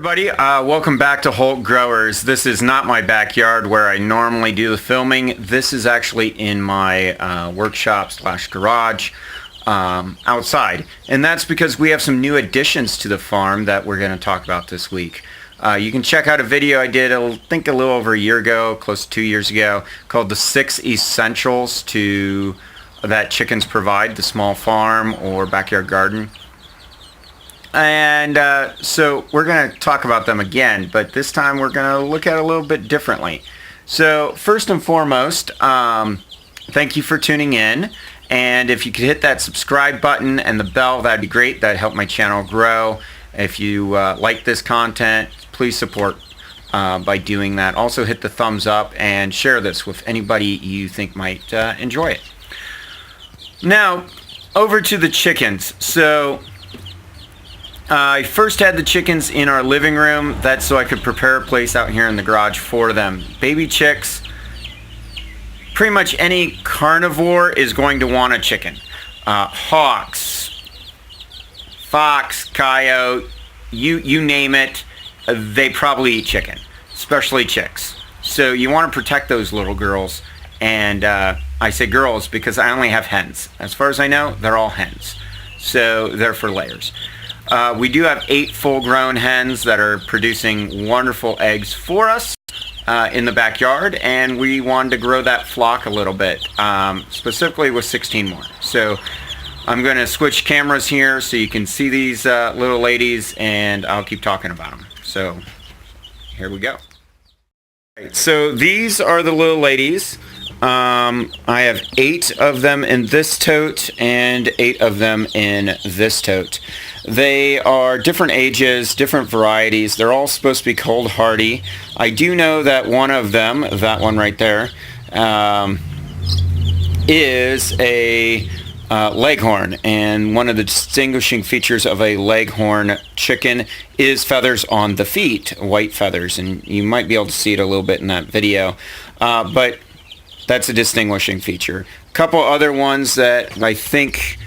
Everybody, welcome back to Holt Growers. This is not my backyard where I normally do the filming. This is actually in my workshop slash garage outside. And that's because we have some new additions to the farm that we're going to talk about this week. You can check out a video I did, I think a little over a year ago, close to 2 years ago, called The 6 Essentials that Chickens Provide, the Small Farm or Backyard Garden. And so we're going to talk about them again, but this time we're going to look at it a little bit differently. So first and foremost, thank you for tuning in. And if you could hit that subscribe button and the bell, that'd be great. That'd help my channel grow. If you like this content, please support by doing that. Also hit the thumbs up and share this with anybody you think might enjoy it. Now, over to the chickens. So I first had the chickens in our living room. That's so I could prepare a place out here in the garage for them. Baby chicks, pretty much any carnivore is going to want a chicken. Hawks, fox, coyote, you name it, they probably eat chicken, especially chicks. So you want to protect those little girls. And I say girls because I only have hens. As far as I know, they're all hens. So they're for layers. We do have 8 full-grown hens that are producing wonderful eggs for us in the backyard, and we wanted to grow that flock a little bit, specifically with 16 more. So I'm going to switch cameras here so you can see these little ladies, and I'll keep talking about them. So here we go. So these are the little ladies. I have 8 of them in this tote and 8 of them in this tote. They are different ages, different varieties. They're all supposed to be cold hardy. I do know that one of them, that one right there, is a Leghorn, and one of the distinguishing features of a Leghorn chicken is feathers on the feet, white feathers, and you might be able to see it a little bit in that video, but that's a distinguishing feature. A couple other ones that I think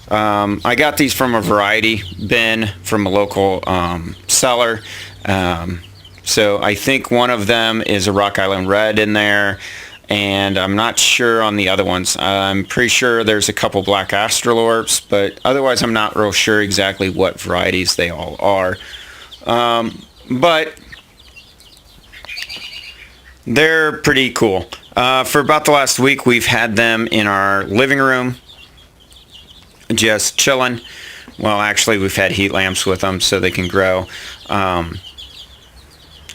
I got these from a variety bin from a local seller. So I think one of them is a Rock Island Red in there, and I'm not sure on the other ones. I'm pretty sure there's a couple black Australorps, but otherwise I'm not real sure exactly what varieties they all are. But they're pretty cool. For about the last week, we've had them in our living room, just chilling. Well, actually, we've had heat lamps with them so they can grow.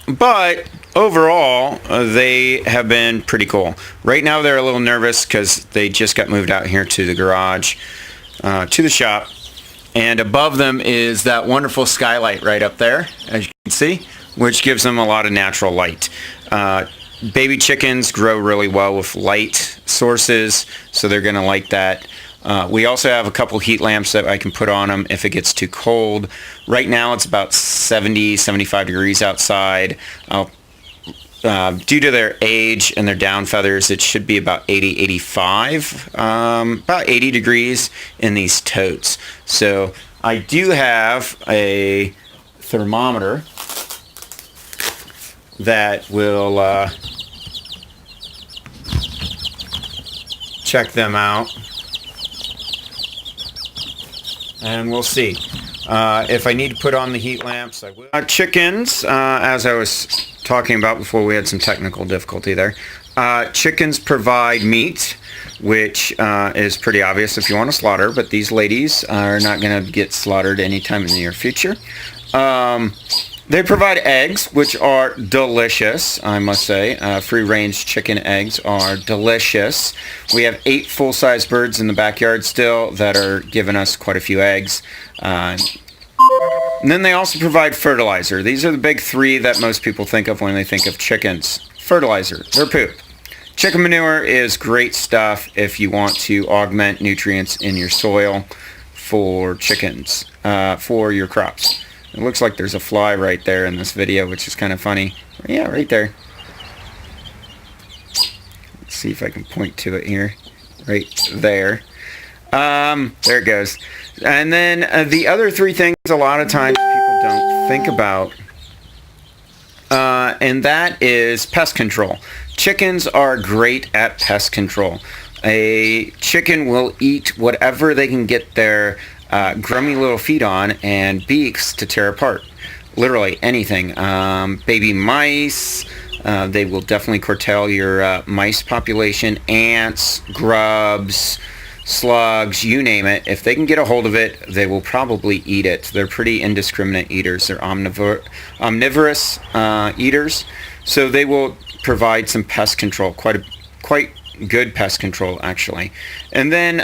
But overall, they have been pretty cool. Right now, they're a little nervous because they just got moved out here to the garage, to the shop. And above them is that wonderful skylight right up there, as you can see, which gives them a lot of natural light. Baby chickens grow really well with light sources, so they're going to like that. We also have a couple heat lamps that I can put on them if it gets too cold. Right now it's about 70, 75 degrees outside. Due to their age and their down feathers, it should be about 80, 85, about 80 degrees in these totes. So I do have a thermometer that will check them out, and we'll see. If I need to put on the heat lamps, I will. Chickens, as I was talking about before, we had some technical difficulty there. Chickens provide meat, which is pretty obvious if you want to slaughter, but these ladies are not going to get slaughtered anytime in the near future. They provide eggs, which are delicious, I must say. Free-range chicken eggs are delicious. We have 8 full-size birds in the backyard still that are giving us quite a few eggs. And then they also provide fertilizer. These are the big 3 that most people think of when they think of chickens. Fertilizer, their poop. Chicken manure is great stuff if you want to augment nutrients in your soil for chickens, for your crops. It looks like there's a fly right there in this video, which is kind of funny. Yeah, right there. Let's see if I can point to it here. Right there. There it goes. And then the other 3 things a lot of times people don't think about and that is pest control. Chickens are great at pest control. A chicken will eat whatever they can get their grubby little feet on and beaks to tear apart. Literally anything. Baby mice, they will definitely curtail your mice population, ants, grubs, slugs, you name it. If they can get a hold of it, they will probably eat it. They're pretty indiscriminate eaters. They're omnivorous eaters, so they will provide some pest control, quite good pest control actually. And then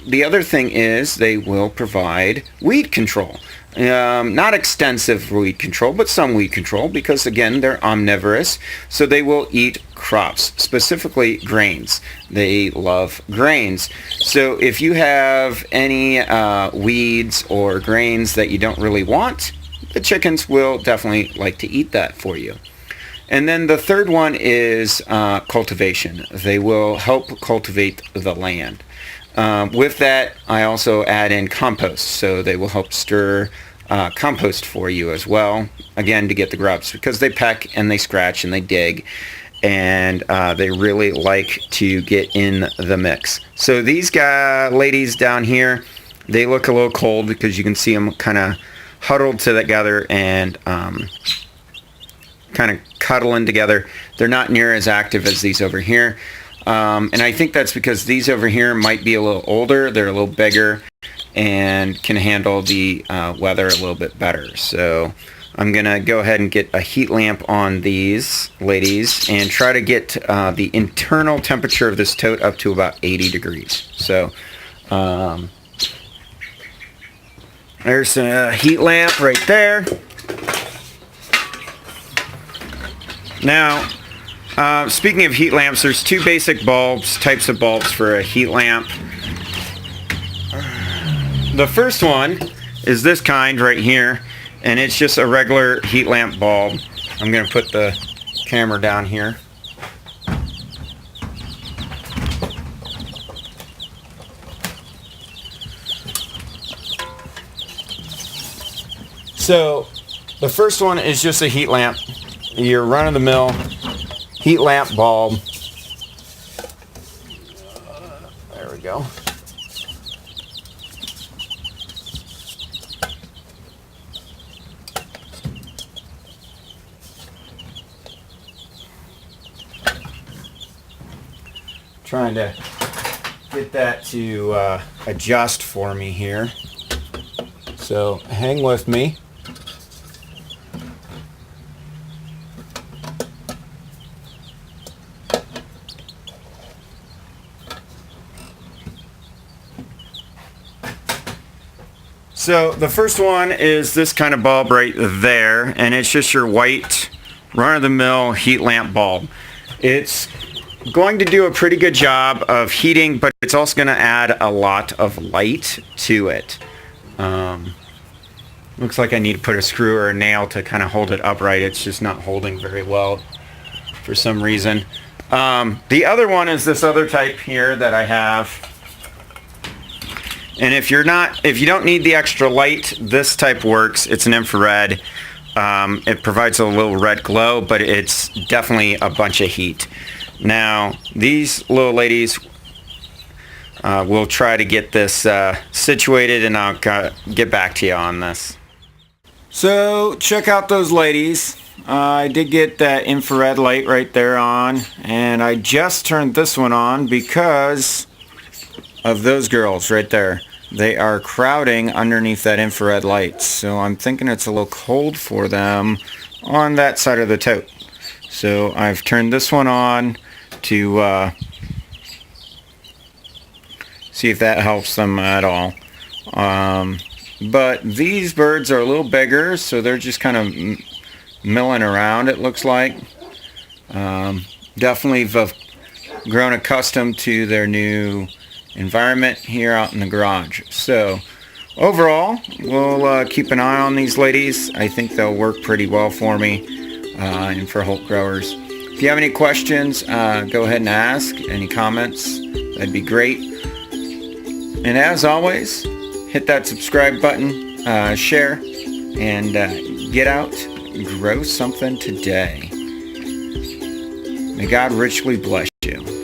the other thing is they will provide weed control. Not extensive weed control, but some weed control, because again, they're omnivorous, so they will eat crops, specifically grains. They love grains. So if you have any weeds or grains that you don't really want, the chickens will definitely like to eat that for you. And then the third one is cultivation. They will help cultivate the land. With that, I also add in compost, so they will help stir compost for you as well, again, to get the grubs, because they peck and they scratch and they dig, and they really like to get in the mix. So these ladies down here, they look a little cold because you can see them kind of huddled together and kind of cuddling together. They're not near as active as these over here. And I think that's because these over here might be a little older, they're a little bigger, and can handle the weather a little bit better. So I'm going to go ahead and get a heat lamp on these ladies and try to get the internal temperature of this tote up to about 80 degrees. So there's a heat lamp right there. Now, speaking of heat lamps, there's two basic types of bulbs for a heat lamp. The first one is this kind right here, and it's just a regular heat lamp bulb. I'm going to put the camera down here. So, the first one is just a heat lamp. Your run-of-the-mill heat lamp bulb. There we go. Trying to get that to adjust for me here. So hang with me. So the first one is this kind of bulb right there, and it's just your white run-of-the-mill heat lamp bulb. It's going to do a pretty good job of heating, but it's also going to add a lot of light to it. Looks like I need to put a screw or a nail to kind of hold it upright. It's just not holding very well for some reason. The other one is this other type here that I have. And if you don't need the extra light, this type works. It's an infrared. It provides a little red glow, but it's definitely a bunch of heat. Now, these little ladies, we'll try to get this situated, and I'll get back to you on this. So, check out those ladies. I did get that infrared light right there on, and I just turned this one on because of those girls right there. They are crowding underneath that infrared light, so I'm thinking it's a little cold for them on that side of the tote. So I've turned this one on to see if that helps them at all. But these birds are a little bigger, so they're just kind of milling around, it looks like. Definitely have grown accustomed to their new environment here out in the garage. So overall, we'll keep an eye on these ladies. I think they'll work pretty well for me and for Holt Growers. If you have any questions, go ahead and ask. Any comments, that'd be great. And as always, hit that subscribe button, share, and get out, grow something today. May God richly bless you.